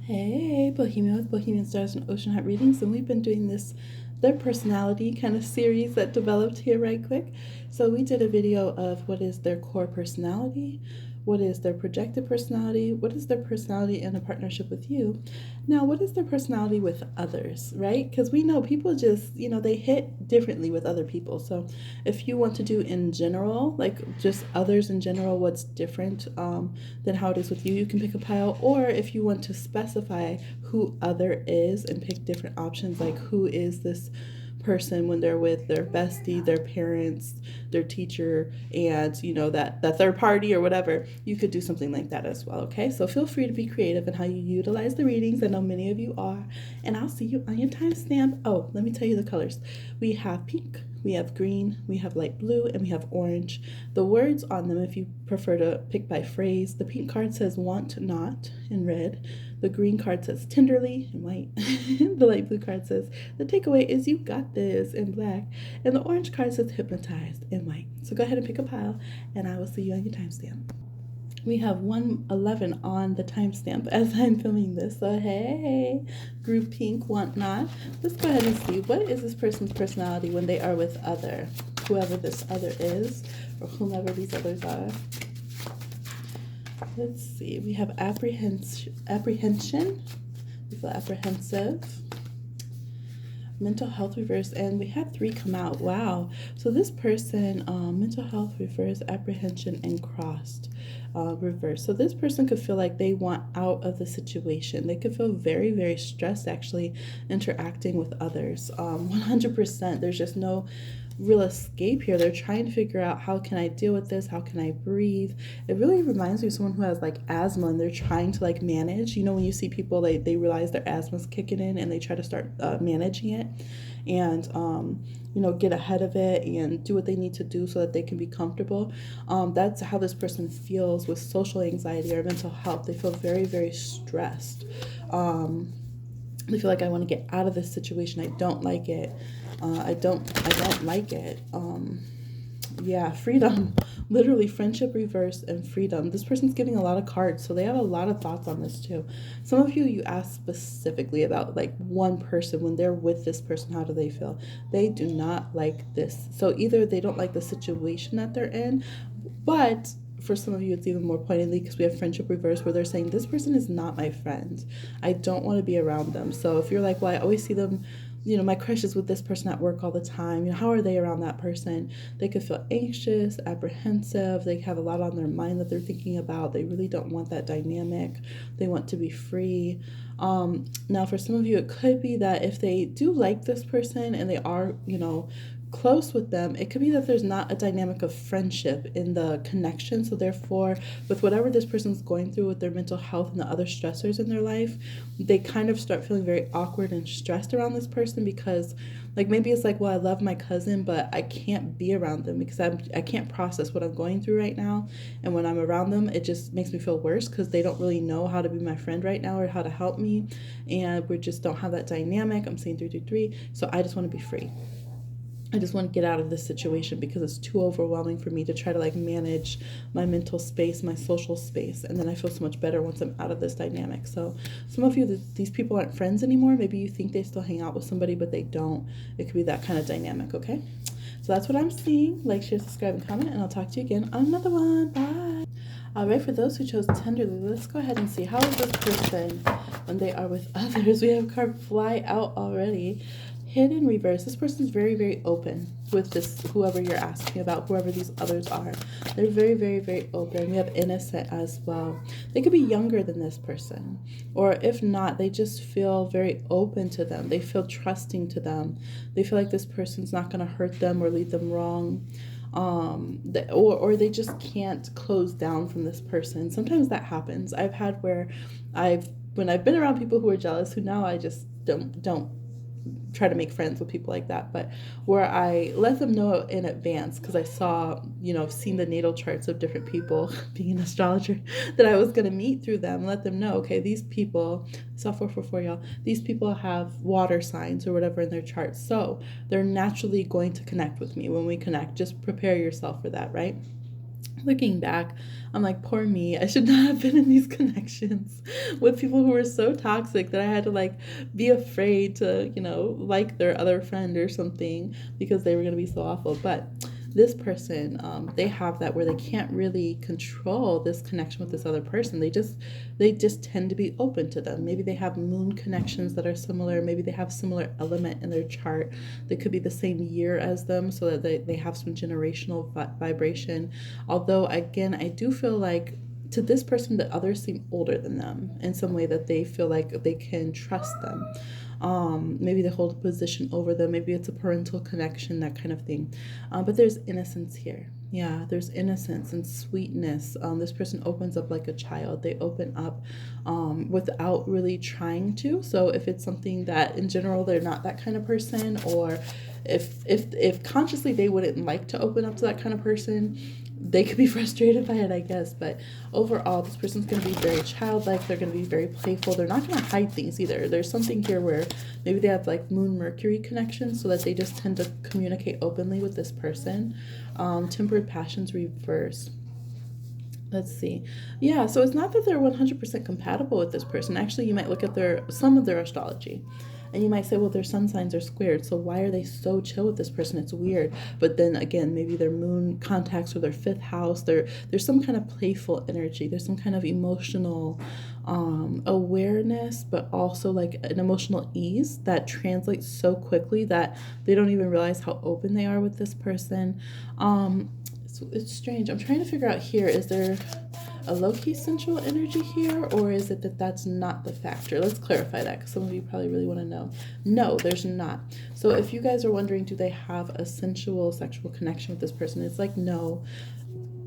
Hey, Bohemia with Bohemian Stars and Ocean Heart Readings, and we've been doing this their personality kind of series that developed here right quick. So we did a video of what is their core personality, what is their projected personality, what is their personality in a partnership with you. Now, what is their personality with others, right? Because we know people just, they hit differently with other people. So if you want to do in general, like just others in general, what's different than how it is with you, you can pick a pile. Or if you want to specify who other is and pick different options, like who is this person when they're with their bestie, their parents, their teacher, and that third party or whatever, you could do something like that as well. Okay, so feel free to be creative in how you utilize the readings. I know many of you are, and I'll see you on your timestamp. Oh, let me tell you the colors. We have pink, we have green, we have light blue, and we have orange. The words on them, if you prefer to pick by phrase, the pink card says want not in red. The green card says tenderly in white. The light blue card says the takeaway is you got this in black. And the orange card says hypnotized in white. So go ahead and pick a pile, and I will see you on your timestamp. We have 1:11 on the timestamp as I'm filming this. So hey, group pink, want not. Let's go ahead and see, what is this person's personality when they are with other, whoever this other is, or whomever these others are. Let's see, we have apprehension, we feel apprehensive, mental health reverse, and we had 3 come out. Wow. So this person, mental health reverse, apprehension, and crossed reverse. So this person could feel like they want out of the situation. They could feel very, very stressed actually interacting with others. 100%. There's just no real escape here. They're trying to figure out, how can I deal with this? How can I breathe? It really reminds me of someone who has like asthma and they're trying to like manage. When you see people, they realize their asthma's kicking in and they try to start managing it and get ahead of it and do what they need to do so that they can be comfortable. That's how this person feels with social anxiety or mental health. They feel very, very stressed. They feel like, I want to get out of this situation. I don't like it. I don't like it. Freedom. Literally friendship reverse and freedom. This person's giving a lot of cards, so they have a lot of thoughts on this too. Some of you asked specifically about like one person. When they're with this person, how do they feel? They do not like this. So either they don't like the situation that they're in, but for some of you, it's even more pointedly because we have friendship reverse, where they're saying, this person is not my friend. I don't want to be around them. So if you're like, well, I always see them, my crush is with this person at work all the time. How are they around that person? They could feel anxious, apprehensive. They have a lot on their mind that they're thinking about. They really don't want that dynamic. They want to be free. Now, for some of you, it could be that if they do like this person and they are, close with them, it could be that there's not a dynamic of friendship in the connection. So therefore, with whatever this person's going through with their mental health and the other stressors in their life, they kind of start feeling very awkward and stressed around this person, because like maybe it's like, well, I love my cousin, but I can't be around them because I can't process what I'm going through right now. And when I'm around them, it just makes me feel worse because they don't really know how to be my friend right now or how to help me. And we just don't have that dynamic. I'm seeing 333. So I just want to be free. I just want to get out of this situation because it's too overwhelming for me to try to like manage my mental space, my social space. And then I feel so much better once I'm out of this dynamic. So some of you, these people aren't friends anymore. Maybe you think they still hang out with somebody, but they don't. It could be that kind of dynamic, okay? So that's what I'm seeing. Like, share, subscribe, and comment, and I'll talk to you again on another one. Bye. All right, for those who chose tenderly, let's go ahead and see, how is this person when they are with others? We have a card fly out already. Hidden reverse. This person's very, very open with this, whoever you're asking about, whoever these others are. They're very, very, very open. We have innocent as well. They could be younger than this person. Or if not, they just feel very open to them. They feel trusting to them. They feel like this person's not going to hurt them or lead them wrong. Or they just can't close down from this person. Sometimes that happens. I've had where when I've been around people who are jealous, who now I just don't try to make friends with people like that, but where I let them know in advance, because I saw, I've seen the natal charts of different people, being an astrologer, that I was going to meet through them, let them know, okay, these people, I saw 444, y'all, these people have water signs or whatever in their charts, so they're naturally going to connect with me. When we connect, just prepare yourself for that, right? Looking back, I'm like, poor me. I should not have been in these connections with people who were so toxic that I had to like be afraid to, like their other friend or something because they were going to be so awful. But this person, they have that where they can't really control this connection with this other person. They just tend to be open to them. Maybe they have moon connections that are similar. Maybe they have similar element in their chart. They could be the same year as them, so that they have some generational vibration. Although, again, I do feel like to this person, the others seem older than them in some way that they feel like they can trust them. Maybe they hold a position over them. Maybe it's a parental connection, that kind of thing. But there's innocence here. Yeah, there's innocence and sweetness. This person opens up like a child. They open up without really trying to. So if it's something that in general they're not that kind of person, or if consciously they wouldn't like to open up to that kind of person, they could be frustrated by it, I guess. But overall, this person's going to be very childlike. They're going to be very playful. They're not going to hide things either. There's something here where maybe they have like moon Mercury connection, so that they just tend to communicate openly with this person. Tempered passions reverse. Let's see. Yeah, so it's not that they're 100% compatible with this person. Actually, you might look at some of their astrology, and you might say, well, their sun signs are squared, so why are they so chill with this person? It's weird. But then again, maybe their moon contacts with their fifth house. There's some kind of playful energy. There's some kind of emotional awareness, but also like an emotional ease that translates so quickly that they don't even realize how open they are with this person. It's strange. I'm trying to figure out here, is there a low-key sensual energy here, or is it that that's not the factor? Let's clarify that, because some of you probably really want to know. No, there's not. So if you guys are wondering, do they have a sensual sexual connection with this person, it's like, no,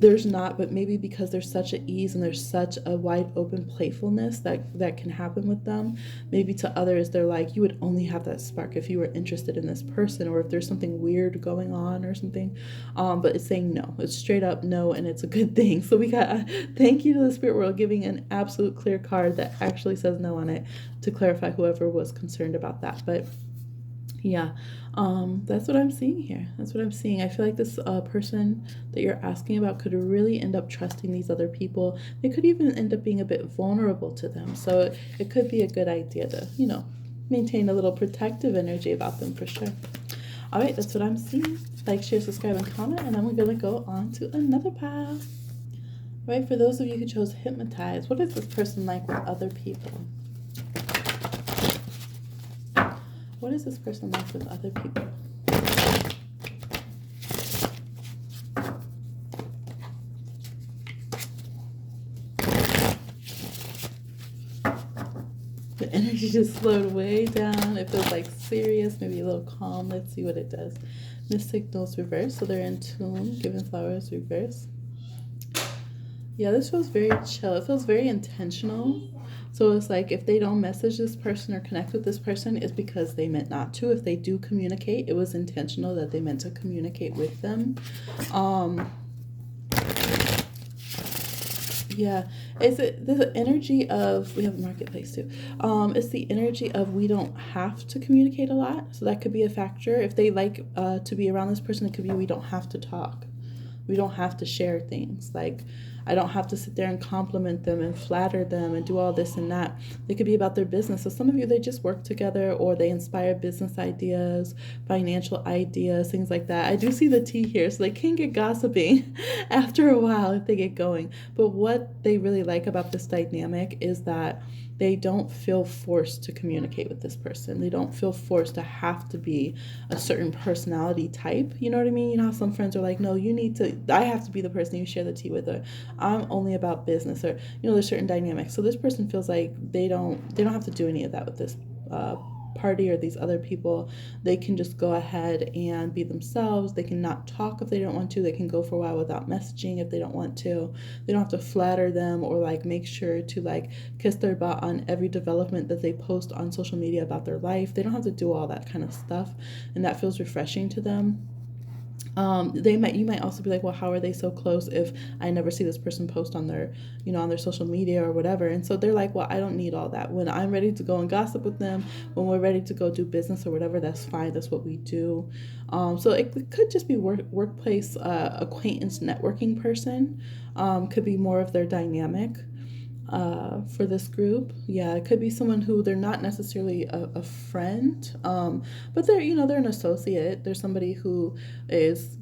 there's not. But maybe because there's such an ease and there's such a wide open playfulness that can happen with them, maybe to others they're like, you would only have that spark if you were interested in this person, or if there's something weird going on or something. But it's saying no. It's straight up no, and it's a good thing. So we got thank you to the spirit world giving an absolute clear card that actually says no on it, to clarify whoever was concerned about that. But yeah, that's what I'm seeing here. That's what I'm seeing. I feel like this person that you're asking about could really end up trusting these other people. They could even end up being a bit vulnerable to them. So it could be a good idea to, maintain a little protective energy about them, for sure. All right, that's what I'm seeing. Like, share, subscribe, and comment, and then we're going to go on to another pile. All right, for those of you who chose Hypnotized, what is this person like with other people? What is this person like with other people? The energy just slowed way down. It feels like serious, maybe a little calm. Let's see what it does. Mystic notes reverse, so they're in tune. Giving flowers reverse. Yeah, this feels very chill. It feels very intentional. So it's like if they don't message this person or connect with this person, it's because they meant not to. If they do communicate, it was intentional that they meant to communicate with them. Yeah, the energy of, we have a marketplace too. It's the energy of, we don't have to communicate a lot. So that could be a factor. If they like to be around this person, it could be we don't have to talk. We don't have to share things. Like, I don't have to sit there and compliment them and flatter them and do all this and that. It could be about their business. So some of you, they just work together, or they inspire business ideas, financial ideas, things like that. I do see the tea here, so they can get gossiping after a while if they get going. But what they really like about this dynamic is that they don't feel forced to communicate with this person. They don't feel forced to have to be a certain personality type. You know what I mean? You know how some friends are like, no, I have to be the person you share the tea with, or I'm only about business, or, there's certain dynamics. So this person feels like they don't have to do any of that with this party or these other people. They can just go ahead and be themselves. They can not talk if they don't want to. They can go for a while without messaging if they don't want to. They don't have to flatter them or like make sure to like kiss their butt on every development that they post on social media about their life. They don't have to do all that kind of stuff, and that feels refreshing to them. You might also be like, well, how are they so close if I never see this person post on their, on their social media or whatever? And so they're like, well, I don't need all that. When I'm ready to go and gossip with them, when we're ready to go do business or whatever, that's fine. That's what we do. So it could just be workplace acquaintance networking person. Could be more of their dynamic for this group. Yeah, it could be someone who they're not necessarily a friend, but they're an associate. They're somebody who is,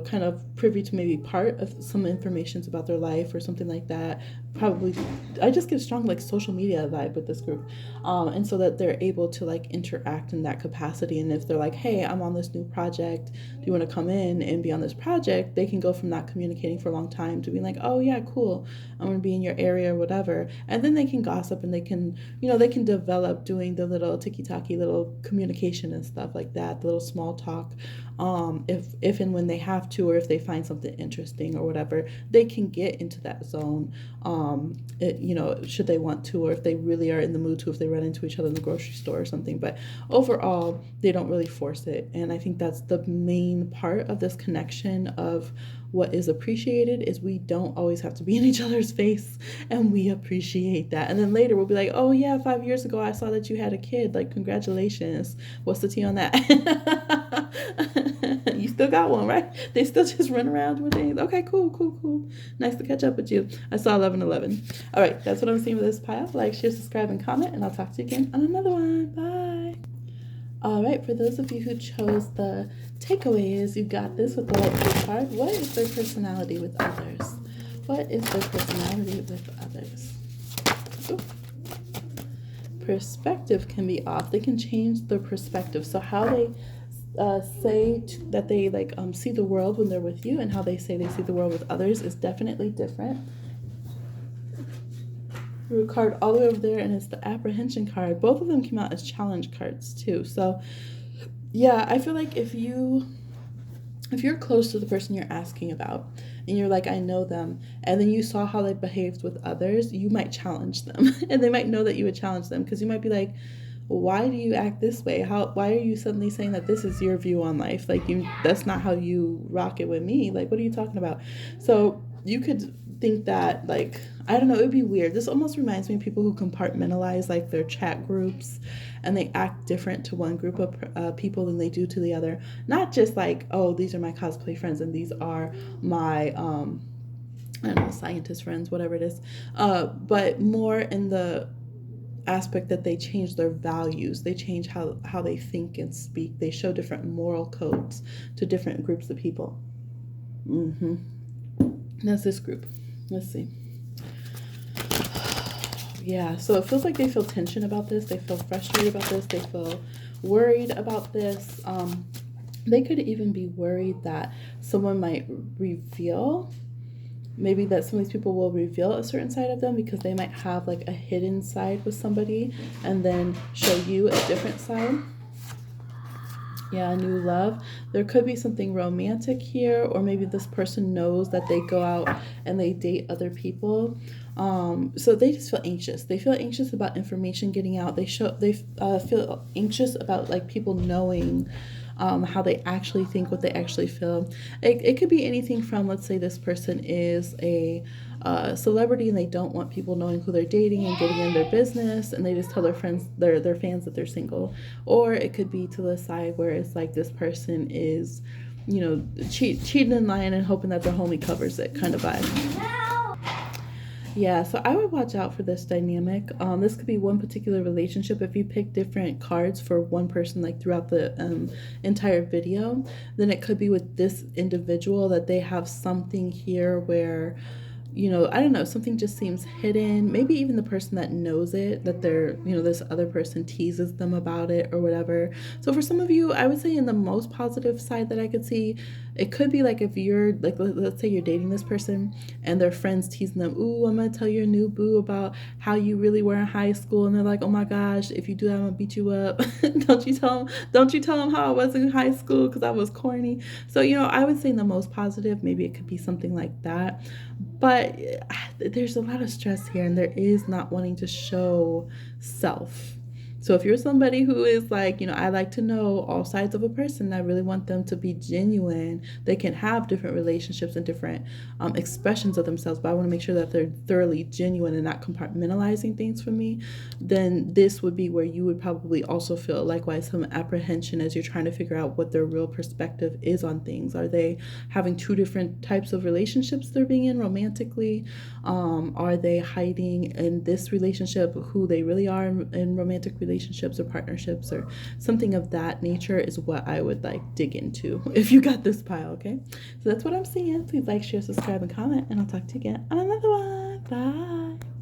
kind of privy to maybe part of some informations about their life or something like that. Probably, I just get a strong like social media vibe with this group, and so that they're able to like interact in that capacity. And if they're like, hey, I'm on this new project, do you want to come in and be on this project? They can go from not communicating for a long time to being like, oh yeah, cool, I'm gonna be in your area or whatever. And then they can gossip and they can, they can develop doing the little ticky-tacky little communication and stuff like that, the little small talk. If and when they have to, or if they find something interesting or whatever, they can get into that zone, should they want to, or if they really are in the mood to, if they run into each other in the grocery store or something. But overall, they don't really force it. And I think that's the main part of this connection of what is appreciated is we don't always have to be in each other's face, and we appreciate that. And then later we'll be like, oh yeah, 5 years ago I saw that you had a kid, like congratulations, what's the tea on that? You still got one, right? They still just run around doing things. Okay, cool, nice to catch up with you. I saw 11:11. All right, that's what I'm seeing with this pile. Like, share, subscribe, and comment, and I'll talk to you again on another one. Bye. All right, for those of you who chose the takeaways, you got this with the Love card. What is their personality with others? What is their personality with others? Ooh. Perspective can be off. They can change their perspective. So how they say that they see the world when they're with you, and how they say they see the world with others is definitely different. Root card all the way over there, and it's the apprehension card. Both of them came out as challenge cards too. So yeah, I feel like if you're close to the person you're asking about, and you're like, I know them, and then you saw how they behaved with others, you might challenge them. And they might know that you would challenge them, because you might be like, why do you act this way? Why are you suddenly saying that this is your view on life? Like, that's not how you rock it with me. Like, what are you talking about? So you could think that, like, I don't know, it would be weird. This almost reminds me of people who compartmentalize like their chat groups, and they act different to one group of people than they do to the other. Not just like, oh, these are my cosplay friends and these are my I don't know, scientist friends, whatever it is, but more in the aspect that they change their values. They change how they think and speak. They show different moral codes to different groups of people. That's this group. Let's see. Yeah, so it feels like they feel tension about this. They feel frustrated about this. They feel worried about this. They could even be worried that someone might reveal, maybe that some of these people will reveal a certain side of them, because they might have like a hidden side with somebody and then show you a different side. Yeah, new love. There could be something romantic here, or maybe this person knows that they go out and they date other people. So they just feel anxious. They feel anxious about information getting out. They feel anxious about like people knowing how they actually think, what they actually feel. It could be anything from, let's say this person is a celebrity and they don't want people knowing who they're dating and getting in their business, and they just tell their friends, their fans, that they're single. Or it could be to the side where it's like this person is, cheating and lying and hoping that their homie covers it, kind of vibe. Yeah, so I would watch out for this dynamic. This could be one particular relationship. If you pick different cards for one person, like throughout the entire video, then it could be with this individual that they have something here where, I don't know, something just seems hidden. Maybe even the person that knows it, that they're, this other person teases them about it or whatever. So for some of you, I would say in the most positive side that I could see, it could be like if you're like, let's say you're dating this person and their friends teasing them, ooh, I'm gonna tell your new boo about how you really were in high school, and they're like, oh my gosh, if you do that, I'm gonna beat you up. Don't you tell them how I was in high school because I was corny. So I would say in the most positive, maybe it could be something like that. But there's a lot of stress here, and there is not wanting to show self. So if you're somebody who is like, I like to know all sides of a person, I really want them to be genuine. They can have different relationships and different expressions of themselves, but I want to make sure that they're thoroughly genuine and not compartmentalizing things for me. Then this would be where you would probably also feel likewise some apprehension as you're trying to figure out what their real perspective is on things. Are they having two different types of relationships they're being in romantically? Are they hiding in this relationship who they really are in romantic relationships or partnerships or something of that nature is what I would like dig into if you got this pile, okay? So that's what I'm seeing. Please like, share, subscribe, and comment, and I'll talk to you again on another one. Bye.